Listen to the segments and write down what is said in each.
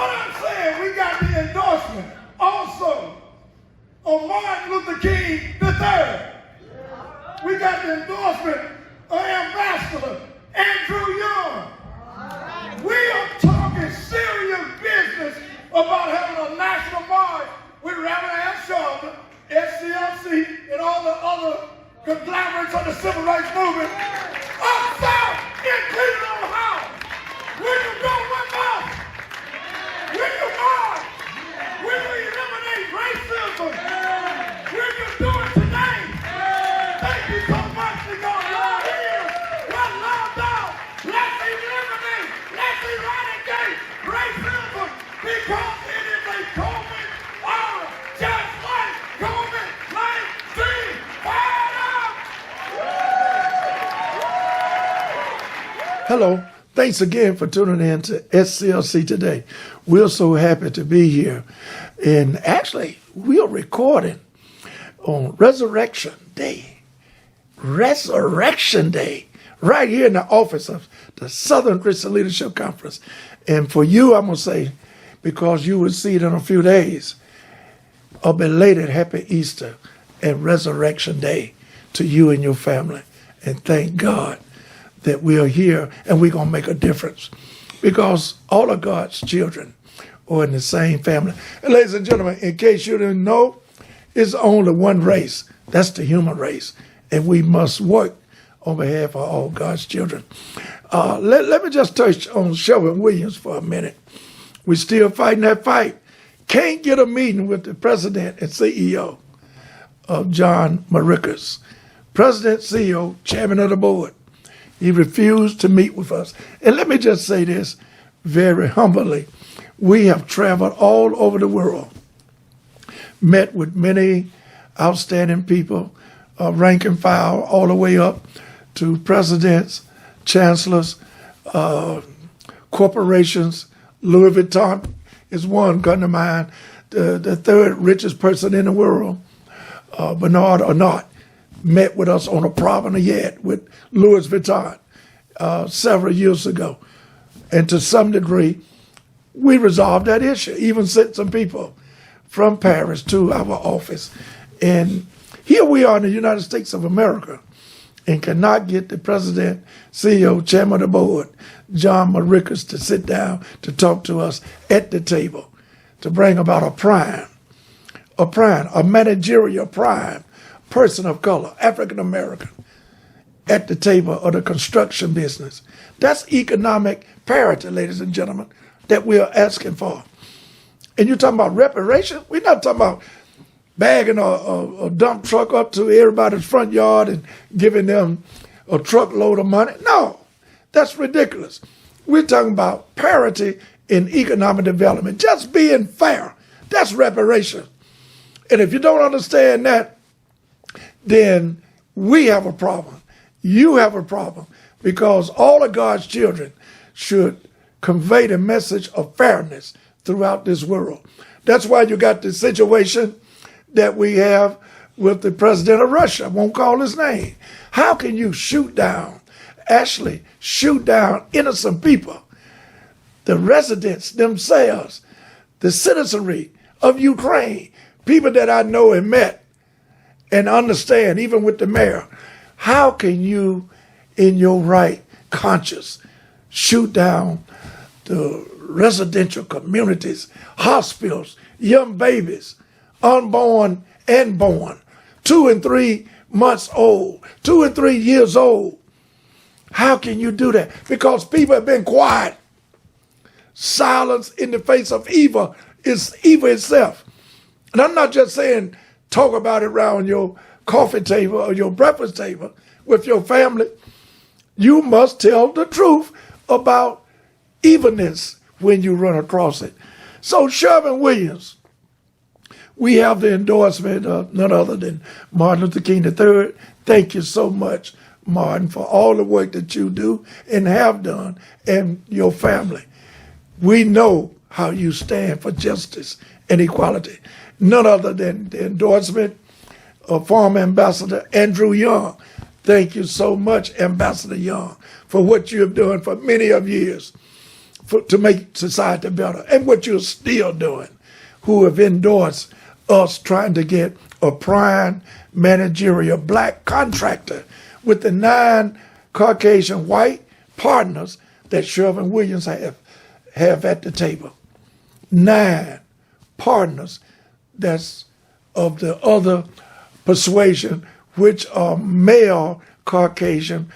what I'm saying, we got the endorsement also of Martin Luther King III. We got the endorsement of Ambassador Andrew Young. We are talking serious business about having a national march with Reverend Al Sharpton, SCLC, and all the other conglomerates of the civil rights movement up south in Cleveland, Ohio. Will you go with us? Will you march? Will you eliminate racism? Will you do it today? Thank you so much for going on here. One love down. Let's eliminate, let's eradicate racism because it is a COVID or just like COVID-19 virus. Hello. Thanks again for tuning in to SCLC Today. We're so happy to be here. And actually, we are recording on Resurrection Day. Resurrection Day. Right here in the office of the Southern Christian Leadership Conference. And for you, I'm going to say, because you will see it in a few days, a belated Happy Easter and Resurrection Day to you and your family. And thank God that we are here and we're going to make a difference because all of God's children are in the same family. And ladies and gentlemen, in case you didn't know, it's only one race. That's the human race. And we must work on behalf of all God's children. Let me just touch on Sherwin-Williams for a minute. We're still fighting that fight. Can't get a meeting with the president and CEO of John Maricas. President, CEO, chairman of the board. He refused to meet with us. And let me just say this very humbly. We have traveled all over the world, met with many outstanding people, rank and file, all the way up to presidents, chancellors, corporations. Louis Vuitton is one, come to mind. The third richest person in the world, Bernard Arnault, met with us on a promenade yet with Louis Vuitton several years ago. And to some degree, we resolved that issue, even sent some people from Paris to our office. And here we are in the United States of America and cannot get the president, CEO, chairman of the board, John Maricas, to sit down to talk to us at the table to bring about a managerial prime, person of color, African American, at the table of the construction business. That's economic parity, ladies and gentlemen, that we are asking for. And you're talking about reparation? We're not talking about bagging a dump truck up to everybody's front yard and giving them a truckload of money. No, that's ridiculous. We're talking about parity in economic development, just being fair. That's reparation. And if you don't understand that, then we have a problem. You have a problem because all of God's children should convey the message of fairness throughout this world. That's why you got the situation that we have with the president of Russia. I won't call his name. How can you shoot down innocent people, the residents themselves, the citizenry of Ukraine, people that I know and met and understand, even with the mayor? How can you, in your right conscience, shoot down the residential communities, hospitals, young babies, unborn and born, 2 and 3 months old, 2 and 3 years old? How can you do that? Because people have been quiet. Silence in the face of evil is evil itself. And I'm not just saying talk about it around your coffee table or your breakfast table with your family. You must tell the truth about evilness when you run across it. So Sherwin-Williams, we have the endorsement of none other than Martin Luther King III. Thank you so much, Martin, for all the work that you do and have done, and your family. We know how you stand for justice and equality. None other than the endorsement of former Ambassador Andrew Young. Thank you so much, Ambassador Young, for what you have done for many of years to make society better, and what you're still doing, who have endorsed us trying to get a prime managerial black contractor with the 9 Caucasian white partners that Sherwin-Williams have at the table. 9 partners that's of the other persuasion, which are male Caucasian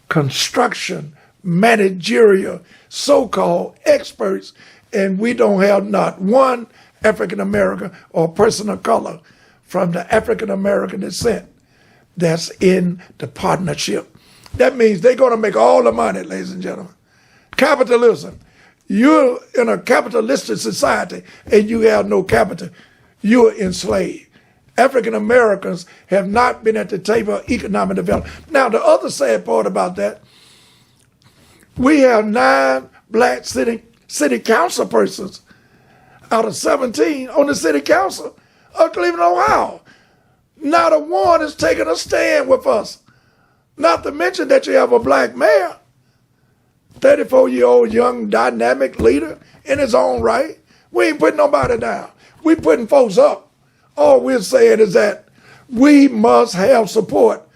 construction managerial so-called experts, and we don't have not one African American or person of color from the African American descent that's in the partnership. That means they're going to make all the money, ladies and gentlemen. Capitalism. You're in a capitalistic society and you have no capital. You're enslaved. African Americans have not been at the table of economic development. Now, the other sad part about that, we have 9 black city council persons out of 17 on the city council of Cleveland, Ohio. Not a one is taking a stand with us. Not to mention that you have a black mayor, 34-year-old young dynamic leader in his own right. We ain't putting nobody down. We putting folks up. All we're saying is that we must have support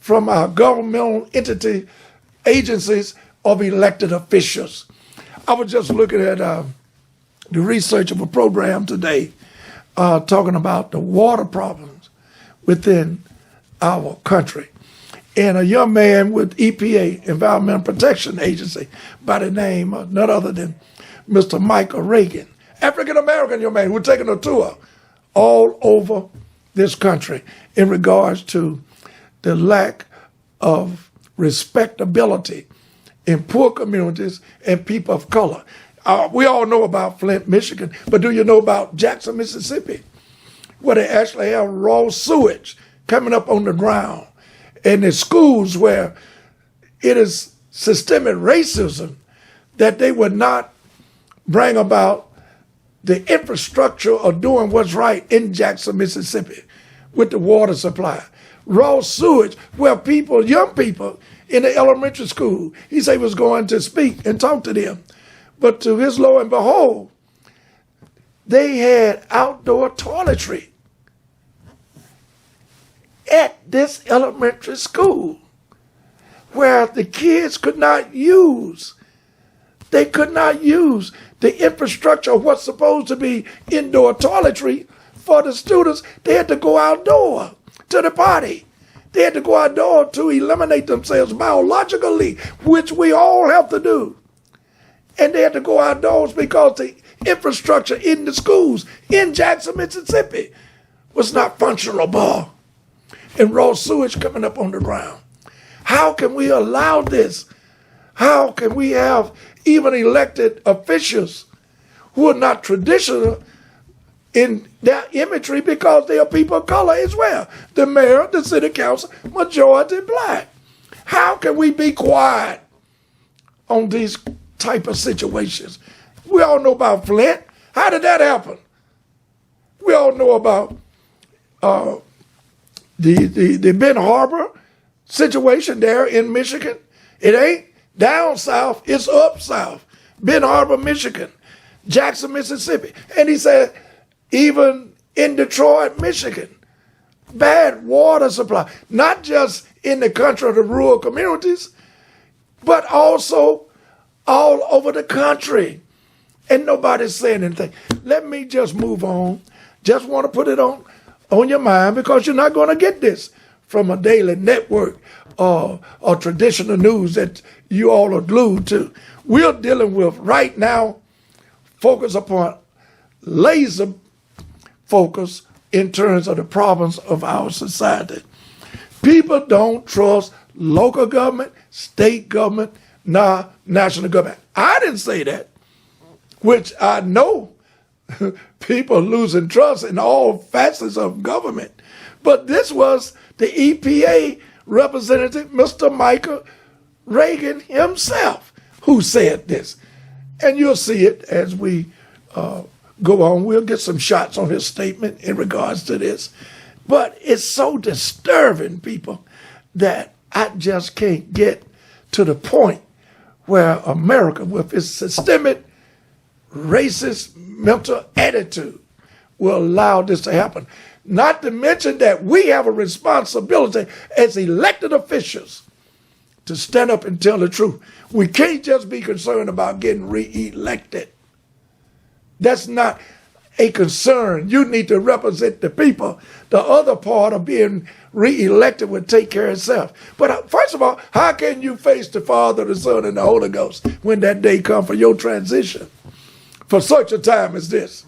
from our governmental agencies of elected officials. I was just looking at the research of a program today talking about the water problems within our country. And a young man with EPA, Environmental Protection Agency, by the name of none other than Mr. Michael Regan, African-American young man, who's taking a tour all over this country in regards to the lack of respectability in poor communities and people of color. We all know about Flint, Michigan, but do you know about Jackson, Mississippi, where they actually have raw sewage coming up on the ground? And the schools where it is systemic racism that they would not bring about the infrastructure of doing what's right in Jackson, Mississippi with the water supply. Raw sewage where people, young people in the elementary school, he said he was going to speak and talk to them. But to his lo and behold, they had outdoor toiletry at this elementary school where the kids could not use. They could not use the infrastructure of what's supposed to be indoor toiletry for the students. They had to go outdoor to the potty. They had to go outdoor to eliminate themselves biologically, which we all have to do. And they had to go outdoors because the infrastructure in the schools in Jackson, Mississippi was not functional. And raw sewage coming up on the ground. How can we allow this? How can we have even elected officials who are not traditional in their imagery because they are people of color as well? The mayor, the city council, majority black. How can we be quiet on these type of situations? We all know about Flint. How did that happen? We all know about the Ben Harbor situation there in Michigan. It ain't down south, it's up south. Ben Harbor, Michigan, Jackson, Mississippi. And he said, even in Detroit, Michigan, bad water supply, not just in the country of the rural communities, but also all over the country. And nobody's saying anything. Let me just move on. Just want to put it on your mind because you're not going to get this from a daily network or traditional news that you all are glued to. We're dealing with right now, focus upon laser focus in terms of the problems of our society. People don't trust local government, state government, nor national government. I didn't say that, which I know people losing trust in all facets of government. But this was the EPA representative, Mr. Michael Regan himself, who said this. And you'll see it as we go on. We'll get some shots on his statement in regards to this. But it's so disturbing, people, that I just can't get to the point where America, with its systemic racist mental attitude, will allow this to happen. Not to mention that we have a responsibility as elected officials to stand up and tell the truth. We can't just be concerned about getting re-elected. That's not a concern. You need to represent the people. The other part of being re-elected will take care of itself. But first of all, how can you face the Father, the Son, and the Holy Ghost when that day comes for your transition? For such a time as this,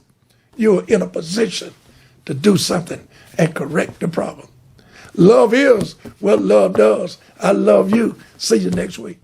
you're in a position to do something and correct the problem. Love is what love does. I love you. See you next week.